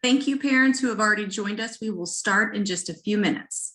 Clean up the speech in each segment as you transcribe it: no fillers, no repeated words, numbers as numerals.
Thank you, parents who have already joined us. We will start in just a few minutes.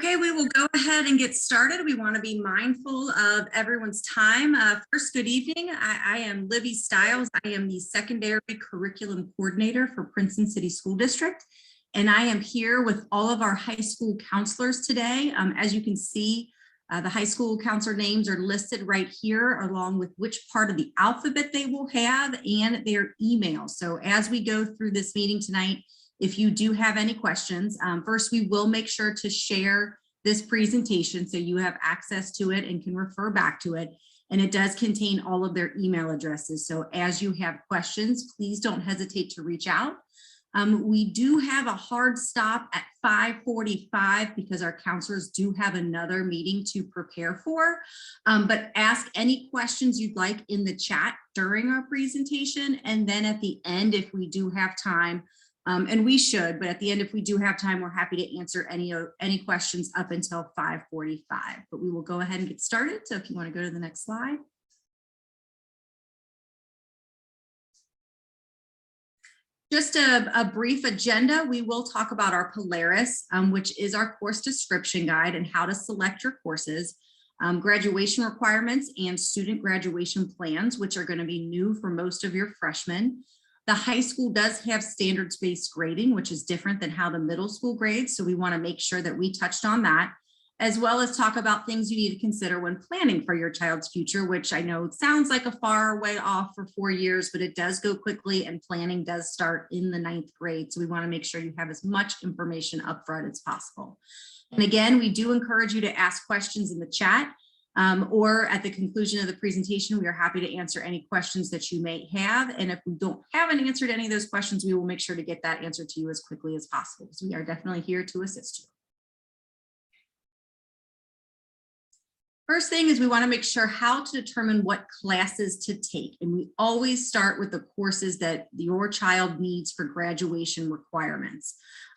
Okay, we will go ahead and get started. We want to be mindful of everyone's time. First, good evening. I am Libby Stiles. I am the Secondary Curriculum Coordinator for Princeton City School District, and I am here with all of our high school counselors today. As you can see, the high school counselor names are listed right here, along with which part of the alphabet they will have and their email. So as we go through this meeting tonight, if you do have any questions, first we will make sure to share this presentation so you have access to it and can refer back to it. And it does contain all of their email addresses. So as you have questions, please don't hesitate to reach out. We do have a hard stop at 5:45 because our counselors do have another meeting to prepare for. But ask any questions you'd like in the chat during our presentation. And then at the end, if we do have time, and we should, but at the end, if we do have time, we're happy to answer any questions up until 5:45. But we will go ahead and get started. So if you want to go to the next slide. Just a brief agenda. We will talk about our Polaris, which is our course description guide and how to select your courses, graduation requirements and student graduation plans, which are going to be new for most of your freshmen. The high school does have standards-based grading, which is different than how the middle school grades. So we want to make sure that we touched on that, as well as talk about things you need to consider when planning for your child's future, which I know sounds like a far way off for 4 years, but it does go quickly and planning does start in the 9th grade. So we want to make sure you have as much information up front as possible. And again, we do encourage you to ask questions in the chat. Or at the conclusion of the presentation, we are happy to answer any questions that you may have. And if we don't have an answer to any of those questions, we will make sure to get that answer to you as quickly as possible, because we are definitely here to assist you. First thing is we want to make sure how to determine what classes to take. And we always start with the courses that your child needs for graduation requirements.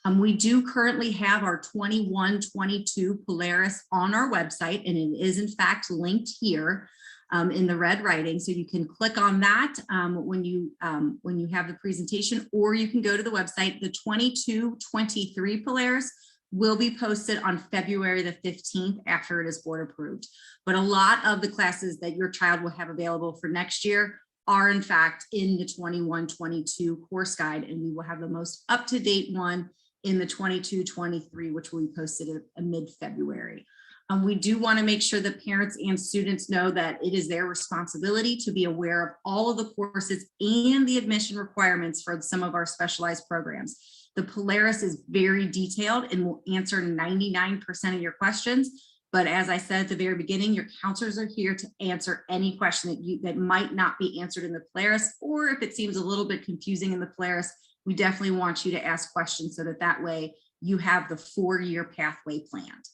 We do currently have our 21-22 Polaris on our website, and it is in fact linked here in the red writing. So you can click on that when you have the presentation, or you can go to the website. The 22-23 Polaris will be posted on February the 15th after it is board approved. But a lot of the classes that your child will have available for next year are in fact in the 21-22 course guide, and we will have the most up-to-date one in the 22-23, which will be posted in mid-February. We do want to make sure that parents and students know that it is their responsibility to be aware of all of the courses and the admission requirements for some of our specialized programs. The Polaris is very detailed and will answer 99% of your questions. But as I said at the very beginning, your counselors are here to answer any question that might not be answered in the Polaris, or if it seems a little bit confusing in the Polaris, we definitely want you to ask questions so that way you have the 4-year pathway planned.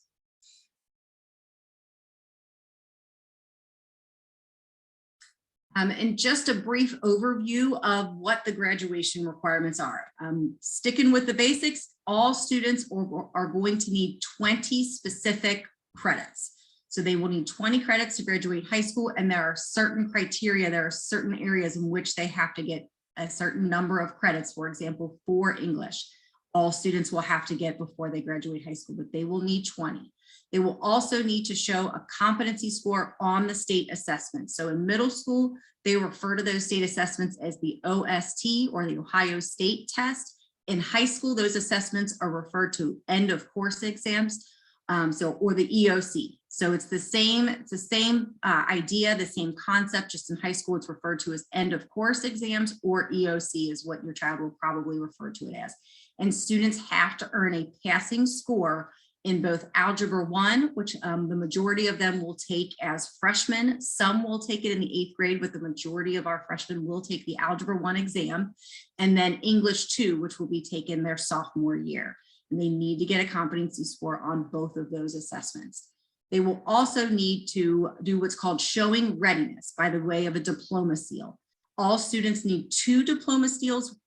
And just a brief overview of what the graduation requirements are. Sticking with the basics, all students are going to need 20 specific credits. So they will need 20 credits to graduate high school, and there are certain criteria, there are certain areas in which they have to get a certain number of credits. For example, for English, all students will have to get before they graduate high school, but they will need 20. They will also need to show a competency score on the state assessment. So in middle school, they refer to those state assessments as the OST, or the Ohio State Test. In high school, those assessments are referred to end of course exams, or the EOC. So it's the same idea, the same concept, just in high school, it's referred to as end of course exams, or EOC is what your child will probably refer to it as. And students have to earn a passing score in both Algebra 1, which the majority of them will take as freshmen. Some will take it in the 8th grade, but the majority of our freshmen will take the Algebra 1 exam, and then English 2, which will be taken their sophomore year. And they need to get a competency score on both of those assessments. They will also need to do what's called showing readiness by the way of a diploma seal. All students need 2 diploma seals,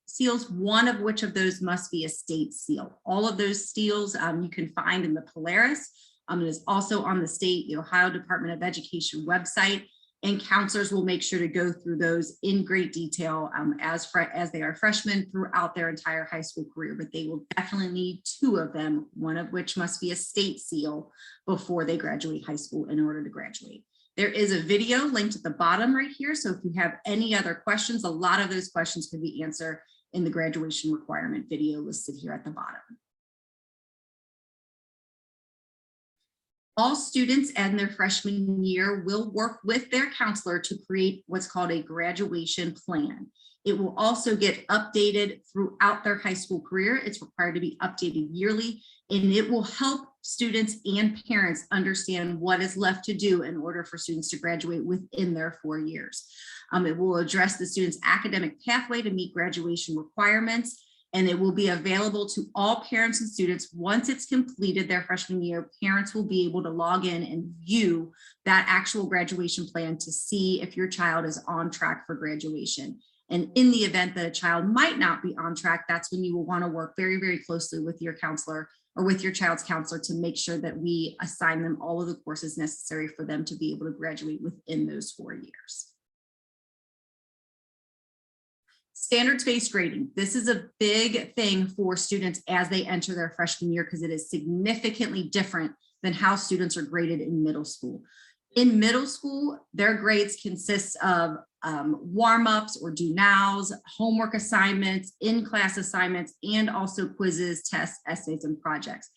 one of which of those must be a state seal. All of those seals you can find in the Polaris. It is also on the Ohio Department of Education website, and counselors will make sure to go through those in great detail as they are freshmen throughout their entire high school career. But they will definitely need 2 of them, one of which must be a state seal before they graduate high school in order to graduate. There is a video linked at the bottom right here. So if you have any other questions, a lot of those questions can be answered in the graduation requirement video listed here at the bottom. All students in their freshman year will work with their counselor to create what's called a graduation plan. It will also get updated throughout their high school career. It's required to be updated yearly, and it will help students and parents understand what is left to do in order for students to graduate within their 4 years. It will address the student's academic pathway to meet graduation requirements, and it will be available to all parents and students. Once it's completed their freshman year, parents will be able to log in and view that actual graduation plan to see if your child is on track for graduation. And in the event that a child might not be on track, that's when you will want to work very, very closely with your counselor or with your child's counselor to make sure that we assign them all of the courses necessary for them to be able to graduate within those 4 years. Standards-based grading. This is a big thing for students as they enter their freshman year because it is significantly different than how students are graded in middle school. In middle school, their grades consist of warm-ups or do-nows, homework assignments, in-class assignments, and also quizzes, tests, essays, and projects.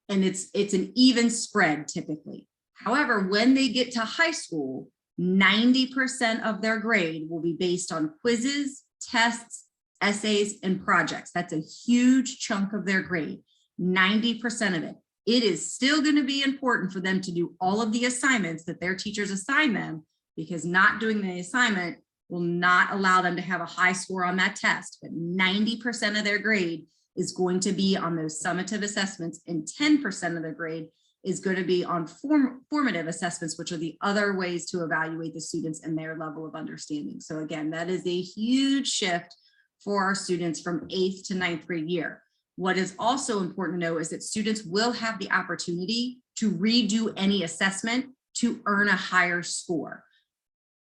And it's an even spread typically. However, when they get to high school, 90% of their grade will be based on quizzes, tests, essays, and projects. That's a huge chunk of their grade, 90% of it. It is still going to be important for them to do all of the assignments that their teachers assign them, because not doing the assignment will not allow them to have a high score on that test. But 90% of their grade is going to be on those summative assessments, and 10% of their grade is going to be on formative assessments, which are the other ways to evaluate the students and their level of understanding. So again, that is a huge shift for our students from 8th to 9th grade year. What is also important to know is that students will have the opportunity to redo any assessment to earn a higher score.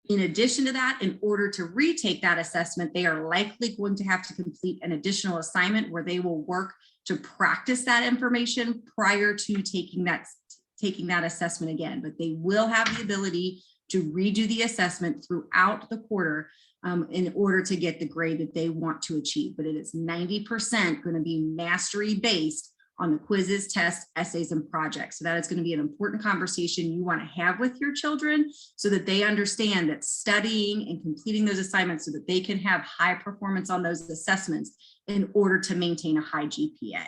In addition to that, in order to retake that assessment, they are likely going to have to complete an additional assignment where they will work to practice that information prior to taking that assessment again. But they will have the ability to redo the assessment throughout the quarter in order to get the grade that they want to achieve. But it is 90% going to be mastery based on the quizzes, tests, essays, and projects. So that is going to be an important conversation you want to have with your children so that they understand that studying and completing those assignments so that they can have high performance on those assessments in order to maintain a high GPA.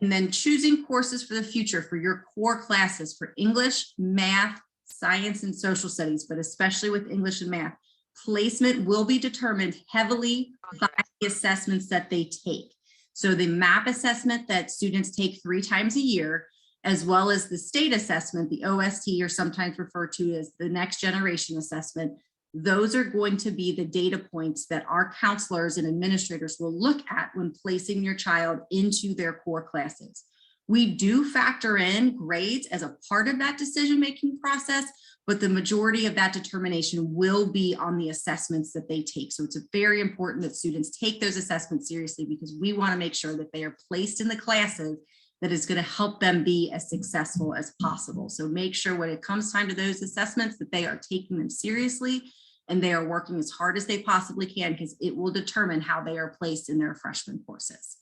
And then choosing courses for the future for your core classes for English, math, science, and social studies, but especially with English and math. Placement will be determined heavily by the assessments that they take. So the MAP assessment that students take 3 times a year, as well as the state assessment, the OST, or sometimes referred to as the next generation assessment, those are going to be the data points that our counselors and administrators will look at when placing your child into their core classes. We do factor in grades as a part of that decision-making process, but the majority of that determination will be on the assessments that they take. So it's very important that students take those assessments seriously because we want to make sure that they are placed in the classes that is going to help them be as successful as possible. So make sure when it comes time to those assessments that they are taking them seriously and they are working as hard as they possibly can because it will determine how they are placed in their freshman courses.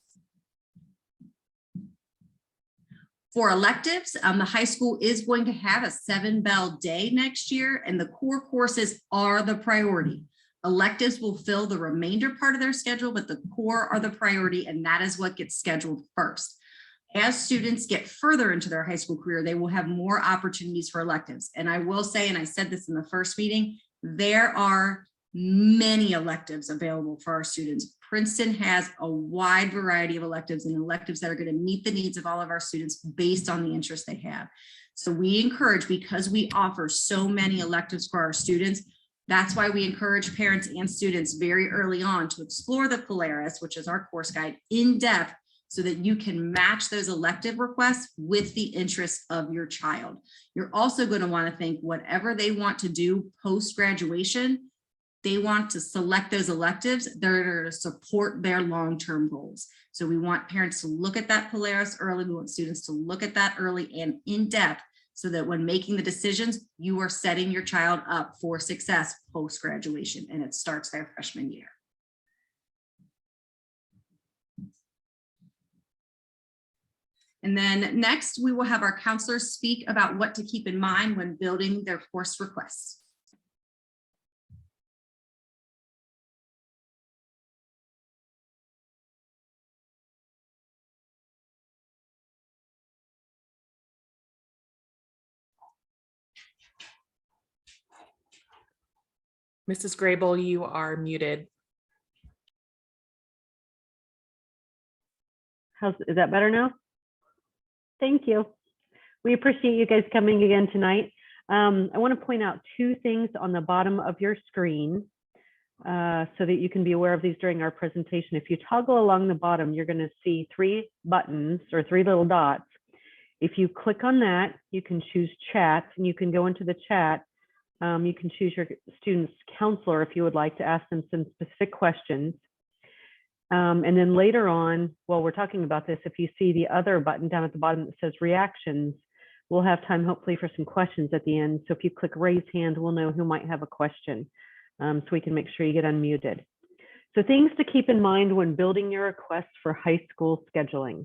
For electives, the high school is going to have a 7-bell day next year, and the core courses are the priority. Electives will fill the remainder part of their schedule, but the core are the priority, and that is what gets scheduled first. As students get further into their high school career, they will have more opportunities for electives. And I will say, and I said this in the first meeting, there are many electives available for our students. Princeton has a wide variety of electives and electives that are going to meet the needs of all of our students based on the interest they have. So we encourage, because we offer so many electives for our students, that's why we encourage parents and students very early on to explore the Polaris, which is our course guide, in depth so that you can match those elective requests with the interests of your child. You're also going to want to think whatever they want to do post-graduation, they want to select those electives that are going to support their long-term goals. So we want parents to look at that Polaris early. We want students to look at that early and in depth so that when making the decisions, you are setting your child up for success post-graduation, and it starts their freshman year. And then next, we will have our counselors speak about what to keep in mind when building their course requests. Mrs. Grable, you are muted. Is that better now? Thank you. We appreciate you guys coming again tonight. I want to point out 2 things on the bottom of your screen so that you can be aware of these during our presentation. If you toggle along the bottom, you're going to see 3 buttons or 3 little dots. If you click on that, you can choose chat, and you can go into the chat. You can choose your student's counselor if you would like to ask them some specific questions. And then later on, while we're talking about this, if you see the other button down at the bottom that says reactions, we'll have time hopefully for some questions at the end. So if you click raise hand, we'll know who might have a question, so we can make sure you get unmuted. So things to keep in mind when building your requests for high school scheduling.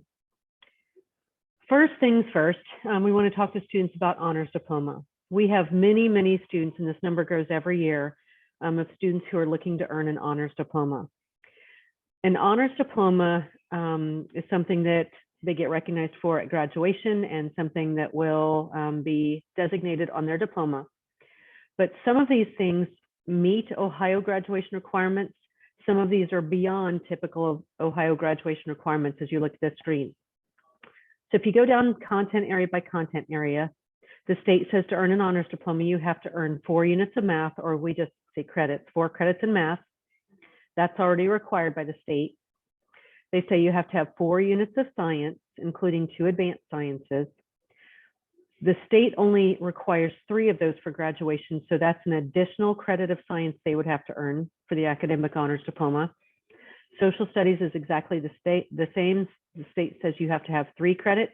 First things first, we want to talk to students about honors diploma. We have many, many students, and this number grows every year, of students who are looking to earn an honors diploma. An honors diploma is something that they get recognized for at graduation and something that will be designated on their diploma. But some of these things meet Ohio graduation requirements. Some of these are beyond typical of Ohio graduation requirements as you look at the screen. So if you go down content area by content area, the state says to earn an honors diploma, you have to earn 4 units of math, or we just say credits, 4 credits in math. That's already required by the state. They say you have to have 4 units of science, including 2 advanced sciences. The state only requires 3 of those for graduation, so that's an additional credit of science they would have to earn for the academic honors diploma. Social studies is exactly the same. The state says you have to have 3 credits,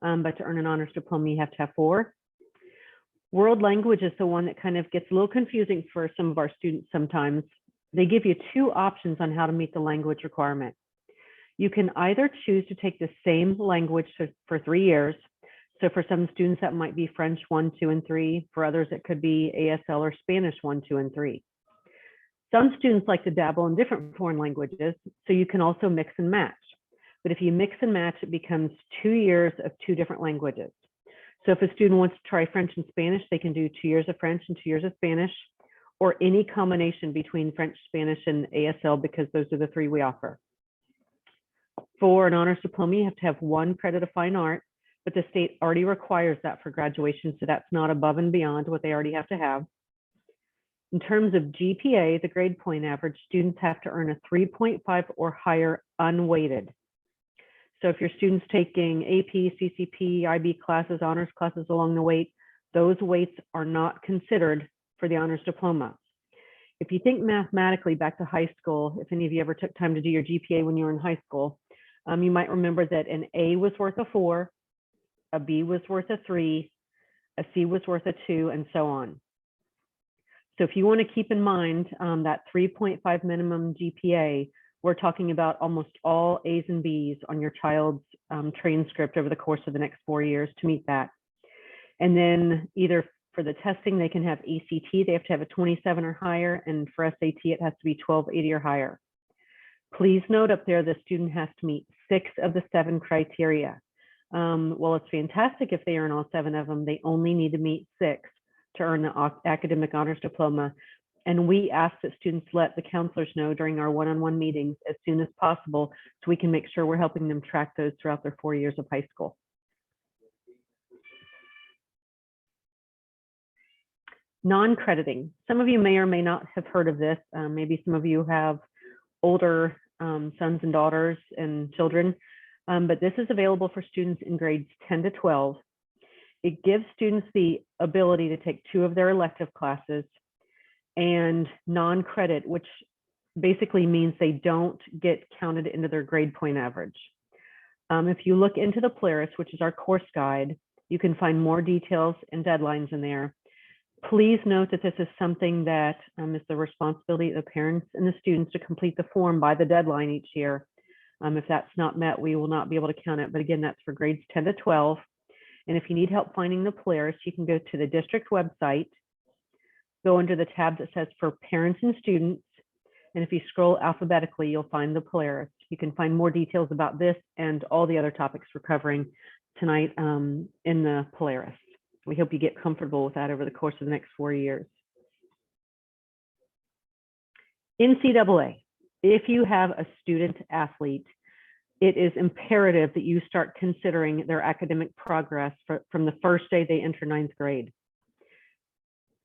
but to earn an honors diploma, you have to have 4. World language is the one that kind of gets a little confusing for some of our students sometimes. They give you 2 options on how to meet the language requirement. You can either choose to take the same language for 3 years. So for some students, that might be French 1, 2, and 3. For others, it could be ASL or Spanish 1, 2, and 3. Some students like to dabble in different foreign languages, so you can also mix and match. But if you mix and match, it becomes 2 years of 2 different languages. So if a student wants to try French and Spanish, they can do 2 years of French and 2 years of Spanish, or any combination between French, Spanish, and ASL, because those are the 3 we offer. For an honors diploma, you have to have 1 credit of fine art, but the state already requires that for graduation, so that's not above and beyond what they already have to have. In terms of GPA, the grade point average, students have to earn a 3.5 or higher unweighted. So if your student's taking AP, CCP, IB classes, honors classes along the way, those weights are not considered for the honors diploma. If you think mathematically back to high school, if any of you ever took time to do your GPA when you were in high school, you might remember that an A was worth a 4, a B was worth a 3, a C was worth a 2, and so on. So if you want to keep in mind that 3.5 minimum GPA, we're talking about almost all A's and B's on your child's transcript over the course of the next 4 years to meet that. And then either for the testing, they can have ACT, they have to have a 27 or higher, and for SAT, it has to be 1280 or higher. Please note up there, the student has to meet 6 of the 7 criteria. Well, it's fantastic if they earn all 7 of them. They only need to meet 6 to earn the academic honors diploma. And we ask that students let the counselors know during our one-on-one meetings as soon as possible, so we can make sure we're helping them track those throughout their 4 years of high school. Non-crediting. Some of you may or may not have heard of this. Maybe some of you have older sons and daughters and children, but this is available for students in grades 10 to 12. It gives students the ability to take 2 of their elective classes and non-credit, which basically means they don't get counted into their grade point average. If you look into the Polaris, which is our course guide, you can find more details and deadlines in there. Please note that this is something that is the responsibility of the parents and the students to complete the form by the deadline each year. If that's not met, we will not be able to count it. But again, that's for grades 10 to 12. And if you need help finding the Polaris, you can go to the district website, go under the tab that says for parents and students. And if you scroll alphabetically, you'll find the Polaris. You can find more details about this and all the other topics we're covering tonight in the Polaris. We hope you get comfortable with that over the course of the next 4 years. NCAA, if you have a student athlete, it is imperative that you start considering their academic progress from the first day they enter 9th grade.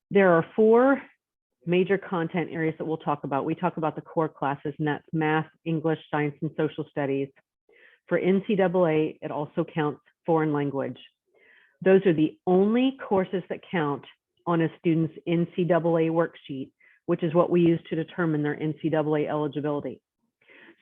There are 4 major content areas that we'll talk about. We talk about the core classes, and that's math, English, science, and social studies. For NCAA, it also counts foreign language. Those are the only courses that count on a student's NCAA worksheet, which is what we use to determine their NCAA eligibility.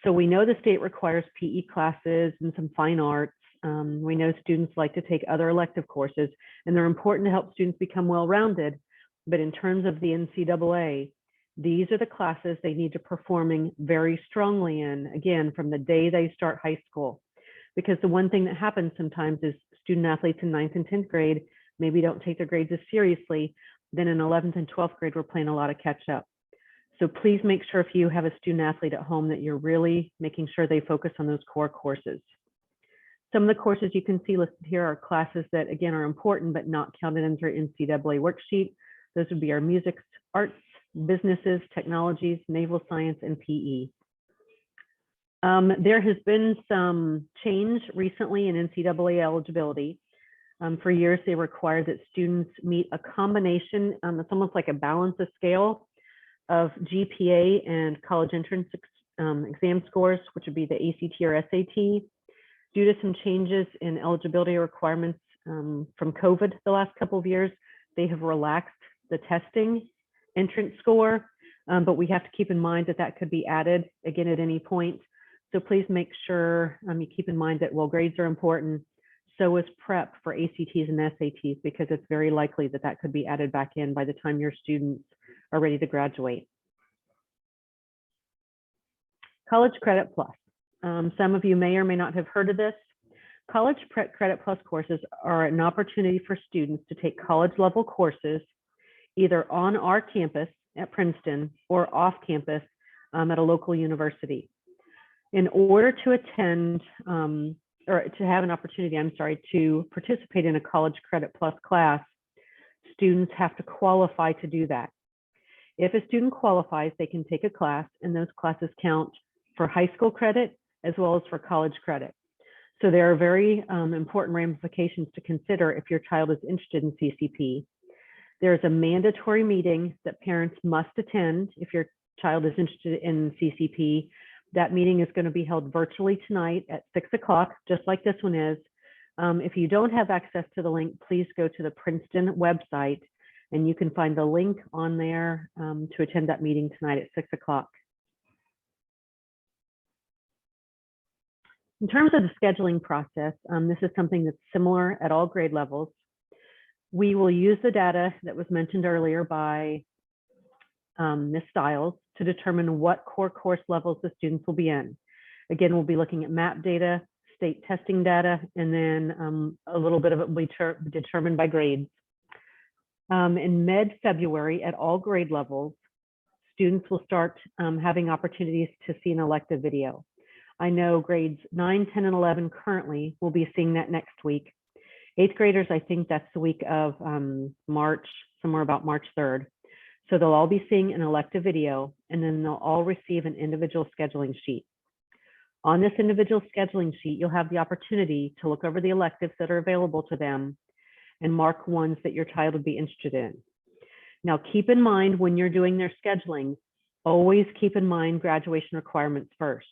So we know the state requires PE classes and some fine arts. We know students like to take other elective courses, and they're important to help students become well-rounded. But in terms of the NCAA, these are the classes they need to performing very strongly in, again, from the day they start high school. Because the one thing that happens sometimes is student athletes in 9th and 10th grade maybe don't take their grades as seriously. Then in 11th and 12th grade, we're playing a lot of catch up. So please make sure if you have a student athlete at home that you're really making sure they focus on those core courses. Some of the courses you can see listed here are classes that, again, are important but not counted into our NCAA worksheet. Those would be our music, arts, businesses, technologies, naval science, and PE. There has been some change recently in NCAA eligibility. For years, they required that students meet a combination, it's almost like a balance of scale of GPA and college entrance exam scores, which would be the ACT or SAT. Due to some changes in eligibility requirements from COVID the last couple of years, they have relaxed the testing entrance score, but we have to keep in mind that that could be added again at any point. So please make sure you keep in mind that while grades are important, so is prep for ACTs and SATs, because it's very likely that that could be added back in by the time your students are ready to graduate. College Credit Plus. Some of you may or may not have heard of this. College Credit Plus courses are an opportunity for students to take college level courses either on our campus at Princeton or off campus at a local university. In order to attend or to have an opportunity, to participate in a College Credit Plus class, students have to qualify to do that. If a student qualifies, they can take a class, and those classes count for high school credit as well as for college credit. So there are very important ramifications to consider if your child is interested in CCP. There's a mandatory meeting that parents must attend if your child is interested in CCP. That meeting is going to be held virtually tonight at 6 o'clock, just like this one is. If you don't have access to the link, please go to the Princeton website, and you can find the link on there to attend that meeting tonight at 6 o'clock. In terms of the scheduling process, this is something that's similar at all grade levels. We will use the data that was mentioned earlier by Ms. Stiles to determine what core course levels the students will be in. Again, we'll be looking at MAP data, state testing data, and then a little bit of it will be determined by grades. In mid-February at all grade levels, students will start having opportunities to see an elective video. I know grades 9, 10, and 11 currently will be seeing that next week. 8th graders, I think that's the week of March, somewhere about March 3rd. So they'll all be seeing an elective video, and then they'll all receive an individual scheduling sheet. On this individual scheduling sheet, you'll have the opportunity to look over the electives that are available to them and mark ones that your child would be interested in. Now, keep in mind when you're doing their scheduling, always keep in mind graduation requirements first.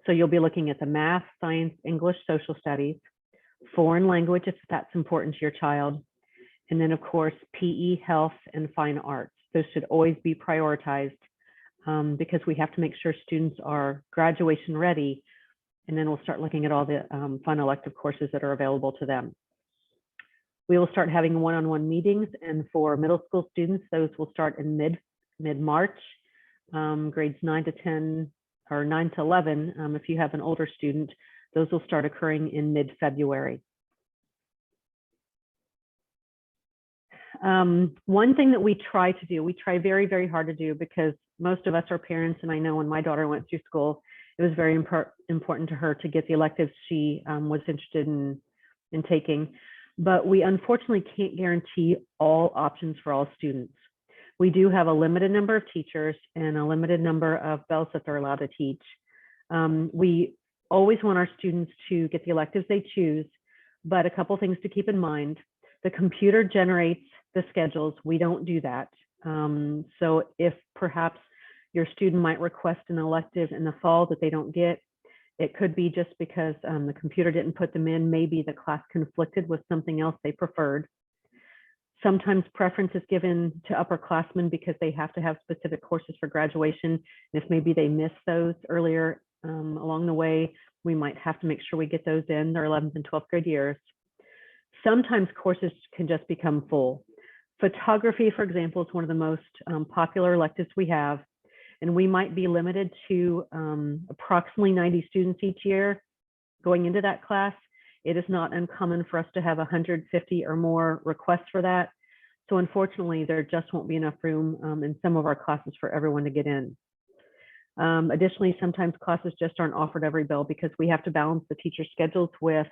So you'll be looking at the math, science, English, social studies, foreign language if that's important to your child, and then of course, PE, health, and fine arts. Those should always be prioritized because we have to make sure students are graduation ready, and then we'll start looking at all the fun elective courses that are available to them. We will start having one-on-one meetings, and for middle school students, those will start in mid-March. Grades 9 to 10 or 9 to 11, if you have an older student, those will start occurring in mid-February. One thing that we try to do, we try very, very hard to do, because most of us are parents, and I know when my daughter went through school, it was very important to her to get the electives she was interested in taking. But we unfortunately can't guarantee all options for all students. We do have a limited number of teachers and a limited number of bells that they're allowed to teach. We always want our students to get the electives they choose, but a couple things to keep in mind. The computer generates the schedules. We don't do that. So if perhaps your student might request an elective in the fall that they don't get, it could be just because the computer didn't put them in. Maybe the class conflicted with something else they preferred. Sometimes preference is given to upperclassmen because they have to have specific courses for graduation. And if maybe they missed those earlier along the way, we might have to make sure we get those in their 11th and 12th grade years. Sometimes courses can just become full. Photography, for example, is one of the most popular electives we have, and we might be limited to approximately 90 students each year going into that class. It is not uncommon for us to have 150 or more requests for that. So unfortunately, there just won't be enough room in some of our classes for everyone to get in. Additionally, sometimes classes just aren't offered every bell because we have to balance the teacher schedules with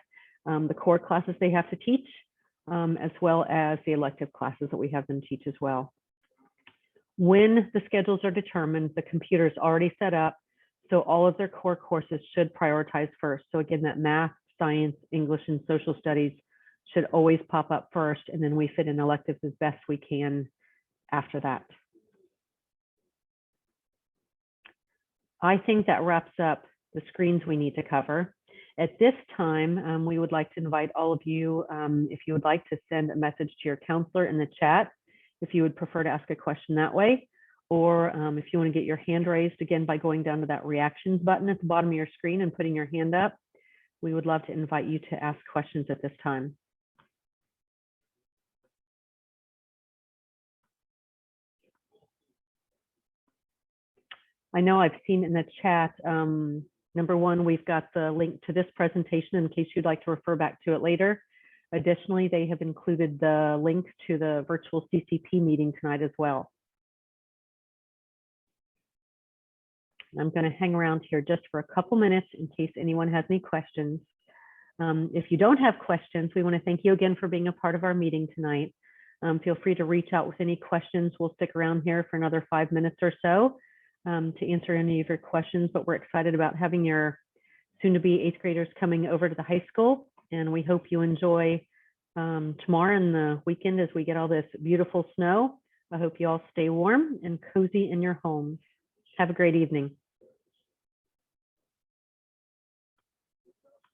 the core classes they have to teach, as well as the elective classes that we have them teach as well. When the schedules are determined, the computer is already set up So all of their core courses should prioritize first. So again, that math, science, English, and social studies should always pop up first, and then we fit in electives as best we can after that. I think that wraps up the screens we need to cover. At this time, we would like to invite all of you, if you would like to send a message to your counselor in the chat, if you would prefer to ask a question that way, or if you want to get your hand raised again by going down to that reactions button at the bottom of your screen and putting your hand up. We would love to invite you to ask questions at this time. I know I've seen in the chat, number one, we've got the link to this presentation in case you'd like to refer back to it later. Additionally, they have included the link to the virtual CCP meeting tonight as well. I'm going to hang around here just for a couple minutes in case anyone has any questions. If you don't have questions, we want to thank you again for being a part of our meeting tonight. Feel free to reach out with any questions. We'll stick around here for another 5 minutes or so to answer any of your questions, but we're excited about having your soon-to-be 8th graders coming over to the high school, and we hope you enjoy tomorrow and the weekend as we get all this beautiful snow. I hope you all stay warm and cozy in your homes. Have a great evening.